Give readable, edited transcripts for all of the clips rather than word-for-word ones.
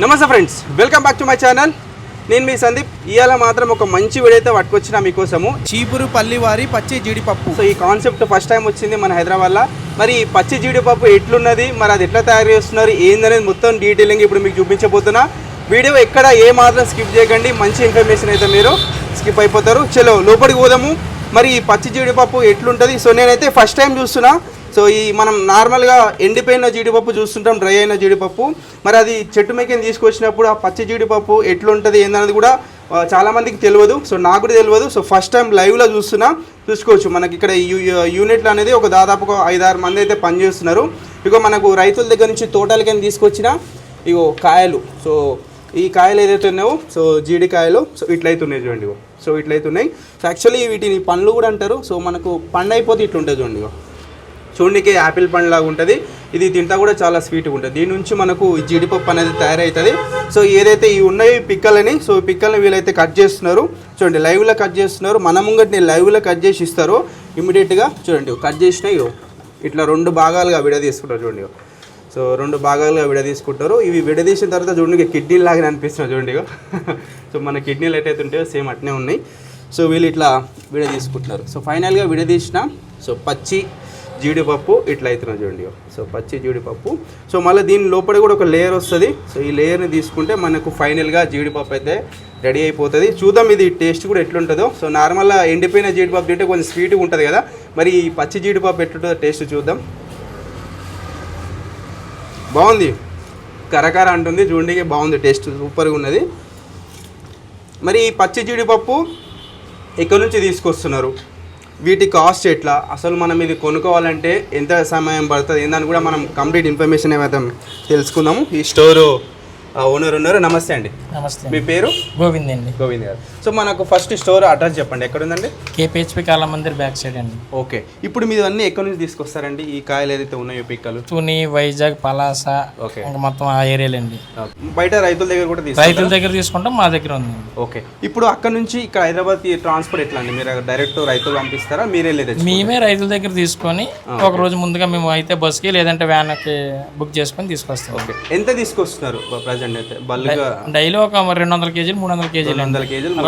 నమస్తే friends, welcome back to my channel. నేను మీ సందీప్. ఇవాళ మాత్రం ఒక మంచి వీడియో అయితే పట్టుకొచ్చిన మీకోసము. చీపురు పల్లి వారి పచ్చి జీడిపప్పు. సో ఈ కాన్సెప్ట్ ఫస్ట్ టైం వచ్చింది మన హైదరాబాద్లో. మరి ఈ పచ్చి జీడిపప్పు ఎట్లున్నది, మరి అది ఎట్లా తయారు చేస్తున్నారు, ఏందనేది మొత్తం డీటెయిలింగ్ ఇప్పుడు మీకు చూపించబోతున్నా. వీడియో ఎక్కడ ఏ మాత్రం స్కిప్ చేయకండి, మంచి ఇన్ఫర్మేషన్ అయితే మీరు స్కిప్ అయిపోతారు. చలో లోపలికి పోదాము. మరి ఈ పచ్చి జీడిపప్పు ఎట్లుంటుంది. సో నేనైతే ఫస్ట్ టైం చూస్తున్నా. సో ఈ మనం నార్మల్గా ఎండిపోయిన జీడిపప్పు చూస్తుంటాం, డ్రై అయిన జీడిపప్పు. మరి అది చెట్టు మేకని తీసుకొచ్చినప్పుడు ఆ పచ్చి జీడిపప్పు ఎట్లుంటుంది ఏందనేది కూడా చాలామందికి తెలియదు. సో నాకు కూడా తెలియదు. సో ఫస్ట్ టైం లైవ్లో చూసుకోవచ్చు. మనకి ఇక్కడ యూనిట్లు అనేది ఒక దాదాపు 5-6 మంది అయితే పనిచేస్తున్నారు. ఇగో మనకు రైతుల దగ్గర నుంచి తోటలకని తీసుకొచ్చిన ఇగో కాయలు. సో ఈ కాయలు ఏదైతే ఉన్నాయో, సో జీడికాయలు సో ఇట్లయితున్నాయి చూడండి. సో ఇట్లయితున్నాయి. సో యాక్చువల్లీ వీటిని పండ్లు కూడా అంటారు. సో మనకు పండు అయిపోతే ఇట్లుంటుంది చూడండి. చూడడానికి యాపిల్ పండు లాగా ఉంటుంది. ఇది తింటా కూడా చాలా స్వీట్గా ఉంటుంది. దీని నుంచి మనకు జీడిపప్పు అనేది తయారవుతుంది. సో ఏదైతే ఈ ఉన్నాయి పిక్కలని, సో పిక్కల్ని వీళ్ళైతే కట్ చేస్తున్నారు చూడండి. లైవ్లో కట్ చేస్తున్నారు. మన ముంగటిని లైవ్లో కట్ చేసి ఇస్తారు ఇమీడియట్గా. చూడండి కట్ చేసినాయి ఇట్లా 2 భాగాలుగా విడదీసుకుంటారు చూడండి. సో 2 భాగాలుగా విడదీసుకుంటారు. ఇవి విడదీసిన తర్వాత చూడండి కిడ్నీలు లాగా అనిపిస్తున్నాయి చూడండి. సో మన కిడ్నీలు ఎట్లయితే ఉంటాయో సేమ్ అట్నే ఉన్నాయి. సో వీళ్ళు ఇట్లా విడదీసుకుంటున్నారు. సో ఫైనల్గా విడదీసిన సో పచ్చి జీడిపప్పు ఇట్లా అవుతున్నాయి చూడండి. సో పచ్చి జీడిపప్పు. సో మళ్ళీ దీని లోపల కూడా ఒక లేయర్ వస్తుంది. సో ఈ లేయర్ని తీసుకుంటే మనకు ఫైనల్గా జీడిపప్పు అయితే రెడీ అయిపోతుంది. చూద్దాం ఇది టేస్ట్ కూడా ఎట్లుంటుందో. సో నార్మల్గా ఎండిపోయిన జీడిపప్పు తింటే కొంచెం స్వీట్గా ఉంటుంది కదా, మరి ఈ పచ్చి జీడిపప్పు ఎట్లుంటుందో టేస్ట్ చూద్దాం. బాగుంది, కరకర అంటుంది చూడండి, బాగుంది, టేస్ట్ సూపర్గా ఉన్నది. మరి ఈ పచ్చి జీడిపప్పు ఎక్కడి నుంచి తీసుకొస్తున్నారు, వీటి కాస్ట్ ఎట్లా, అసలు మనం ఇది కొనుక్కోవాలంటే ఎంత సమయం పడుతుంది ఏందని కూడా మనం కంప్లీట్ ఇన్ఫర్మేషన్ ఏమైతే తెలుసుకుందాము. ఈ స్టోరు ఓనర్ ఉన్నారు. నమస్తే అండి. నమస్తే. మీ పేరు? గోవింద్ అండి. గోవింద్ గారు. సో మనకు ఫస్ట్ స్టోర్ అడ్రస్ చెప్పండి, ఎక్కడ ఉందండి? కేపీహెచ్పి కాళ మందిర్ బ్యాక్ సైడ్ అండి. ఓకే. ఇప్పుడు మీరు అన్నీ ఎక్కడి నుంచి తీసుకొస్తారండి ఈ కాయలు ఏదైతే ఉన్నాయో పిక్కలు? తుని, వైజాగ్, పలాస, ఓకే, ఇంకా మొత్తం ఆ ఏరియాలు అండి. బయట రైతుల దగ్గర కూడా రైతుల దగ్గర తీసుకుంటాం, మా దగ్గర ఉంది. ఓకే. ఇప్పుడు అక్కడ నుంచి ఇక్కడ హైదరాబాద్ ట్రాన్స్పోర్ట్ ఎట్లా అండి? మీరు డైరెక్ట్ రైతులు పంపిస్తారా, మీరే లేదా? మేమే రైతుల దగ్గర తీసుకొని ఒక రోజు ముందుగా మేము అయితే బస్కి లేదంటే వ్యాన్కి బుక్ చేసుకొని తీసుకొస్తాం. ఓకే. ఎంత తీసుకొస్తున్నారు ప్రజెంట్ అయితే బల్గా? డైలీ ఒక 200 కేజీలు 300 కేజీలు 200 కేజీలు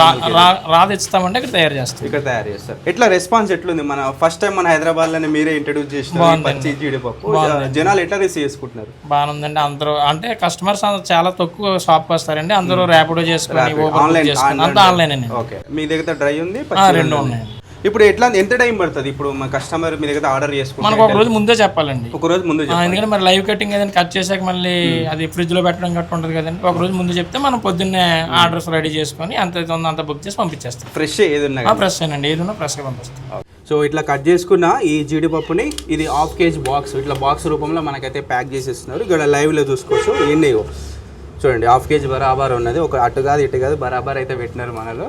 రాదు ఇస్తామంటే ఇక్కడ తయారు చేస్తాం. ఇక్కడ తయారు చేస్తారు. ఎట్లా రెస్పాన్స్ ఎట్లుంది? మన ఫస్ట్ టైం మన హైదరాబాద్ లోనే మీరే ఇంట్రడ్యూస్ చేసిన పచ్చి జీడిపప్పు, జనాలు ఎట్లా రిసీవ్ చేసుకుంటున్నారు? బాగుందండి. అందరూ అంటే కస్టమర్స్ చాలా తక్కువ షాప్కి వస్తారండి. అందరూ ర్యాపిడో చేసుకుని ఆన్లైన్ అండి. ఓకే. మీ దగ్గర డ్రై ఉంది, 2 ఉన్నాయి. ఇప్పుడు ఎట్లా ఎంత టైం పడుతుంది? ఇప్పుడు మా కస్టమర్ మీ దగ్గర ఆర్డర్ చేసుకుంటే మనకు ఒక రోజు ముందే చెప్పాలండి. ఒక రోజు ముందు, ఎందుకంటే మరి లైవ్ కటింగ్ ఏదైనా కట్ చేసాక మళ్ళీ అది ఫ్రిడ్జ్ లో పెట్టడం గట్రా ఉంటుంది కదండి. ఒక రోజు ముందు చెప్తే మనం పొద్దున్నే ఆర్డర్స్ రెడీ చేసుకొని అంత బుక్ చేసి పంపించేస్తాం. ఫ్రెష్ ఏదన్నా ఫ్రెష్ అండి, ఏదన్నా ఫ్రెష్గా పంపిస్తాం. సో ఇట్లా కట్ చేసుకున్న ఈ జీడిపప్పుని ఇది 1/2 kg బాక్స్, ఇట్లా బాక్స్ రూపంలో మనకైతే ప్యాక్ చేసేస్తున్నారు. ఇక్కడ లైవ్లో చూసుకోవచ్చు. ఎన్ని చూడండి 1/2 kg బరాబర్ ఉన్నది. ఒక అటు కాదు ఇటు కాదు, బరాబర్ అయితే పెట్టినారు మనలో.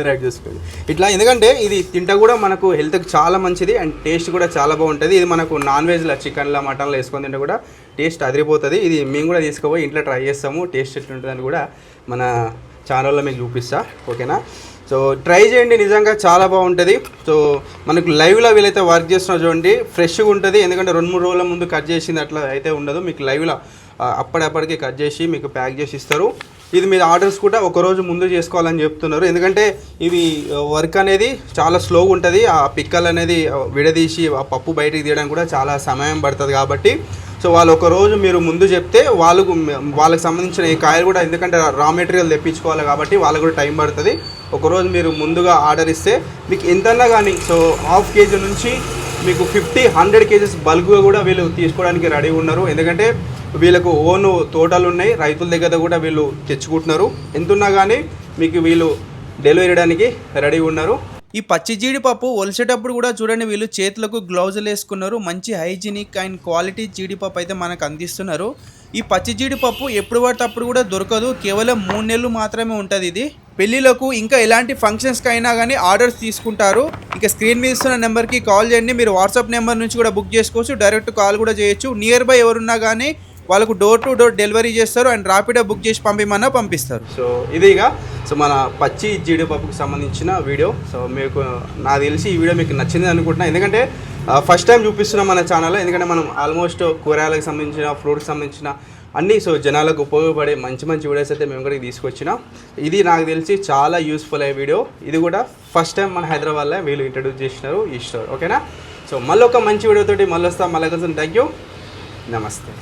రైట్ చూసుకోండి ఇట్లా. ఎందుకంటే ఇది తింటా కూడా మనకు హెల్త్కి చాలా మంచిది అండ్ టేస్ట్ కూడా చాలా బాగుంటుంది. ఇది మనకు నాన్ వెజ్లో చికెన్లో మటన్లో వేసుకొని తింటే కూడా టేస్ట్ అదిరిపోతుంది. ఇది మేము కూడా తీసుకుపోయి ఇంట్లో ట్రై చేస్తాము. టేస్ట్ ఎట్లుంటుందని కూడా మన ఛానల్లో మీకు చూపిస్తా. ఓకేనా? సో ట్రై చేయండి, నిజంగా చాలా బాగుంటుంది. సో మనకు లైవ్లో వీళ్ళైతే వర్క్ చేస్తున్నారు చూడండి, ఫ్రెష్గా ఉంటుంది. ఎందుకంటే 2-3 రోజుల ముందు కట్ చేసింది అట్లా అయితే ఉండదు. మీకు లైవ్లో అప్పటికే కట్ చేసి మీకు ప్యాక్ చేసి ఇస్తారు. ఇది మీరు ఆర్డర్స్ కూడా ఒక రోజు ముందు చేసుకోవాలని చెప్తున్నారు. ఎందుకంటే ఇవి వర్క్ అనేది చాలా స్లోగా ఉంటుంది. ఆ పిక్కలు అనేది విడదీసి ఆ పప్పు బయటికి తీయడానికి కూడా చాలా సమయం పడుతుంది. కాబట్టి సో వాళ్ళు ఒక రోజు మీరు ముందు చెప్తే వాళ్ళకి సంబంధించిన ఈ కాయలు కూడా, ఎందుకంటే రా మెటీరియల్ తెప్పించుకోవాలి కాబట్టి వాళ్ళకు కూడా టైం పడుతుంది. ఒకరోజు మీరు ముందుగా ఆర్డర్ ఇస్తే మీకు ఎంతన్నా కానీ సో 1/2 kg నుంచి మీకు 50-100 kgs బల్క్గా కూడా వీళ్ళు తీసుకోవడానికి రెడీ ఉన్నారు. ఎందుకంటే వీళ్ళకు ఓన్ తోటలు ఉన్నాయి, రైతుల దగ్గర కూడా వీళ్ళు తెచ్చుకుంటున్నారు. ఎంతున్నా కానీ మీకు వీళ్ళు డెలివరీ చేయడానికి రెడీ ఉన్నారు. ఈ పచ్చి జీడిపప్పు ఒలిసేటప్పుడు కూడా చూడండి, వీళ్ళు చేతులకు గ్లౌజులు వేసుకున్నారు. మంచి హైజీనిక్ అండ్ క్వాలిటీ జీడిపప్పు అయితే మనకు అందిస్తున్నారు. ఈ పచ్చి జీడిపప్పు ఎప్పుడు పడితే అప్పుడు కూడా దొరకదు. కేవలం 3 నెలలు మాత్రమే ఉంటుంది. ఇది పెళ్ళిళ్ళకు ఇంకా ఎలాంటి ఫంక్షన్స్కి అయినా కానీ ఆర్డర్స్ తీసుకుంటారు. ఇక స్క్రీన్ మీద ఇస్తున్న నెంబర్కి కాల్ చేయండి. మీరు వాట్సాప్ నెంబర్ నుంచి కూడా బుక్ చేసుకోవచ్చు, డైరెక్ట్ కాల్ కూడా చేయొచ్చు. నియర్ బై ఎవరున్నా కానీ వాళ్ళకు డోర్ టు డోర్ డెలివరీ చేస్తారు అండ్ ర్యాపిడో బుక్ చేసి పంపిమన్నా పంపిస్తారు. సో ఇదిగా సో మన పచ్చి జీడిపప్పుకి సంబంధించిన వీడియో. సో మీకు నాకు తెలిసి ఈ వీడియో మీకు నచ్చింది అనుకుంటున్నా. ఎందుకంటే ఫస్ట్ టైం చూపిస్తున్నాం మన ఛానల్లో. ఎందుకంటే మనం ఆల్మోస్ట్ కూరగాయలకు సంబంధించిన, ఫ్రూట్కి సంబంధించిన అన్నీ సో జనాలకు ఉపయోగపడే మంచి మంచి వీడియోస్ అయితే మేము కూడా తీసుకొచ్చినాం. ఇది నాకు తెలిసి చాలా యూస్ఫుల్ అయ్యే వీడియో. ఇది కూడా ఫస్ట్ టైం మన హైదరాబాద్లో వీళ్ళు ఇంట్రడ్యూస్ చేసినారు ఈ స్టోర్. ఓకేనా? సో మళ్ళీ ఒక మంచి వీడియోతోటి మళ్ళీ వస్తాం. మళ్ళీ కొంచెం థ్యాంక్ యూ. నమస్తే.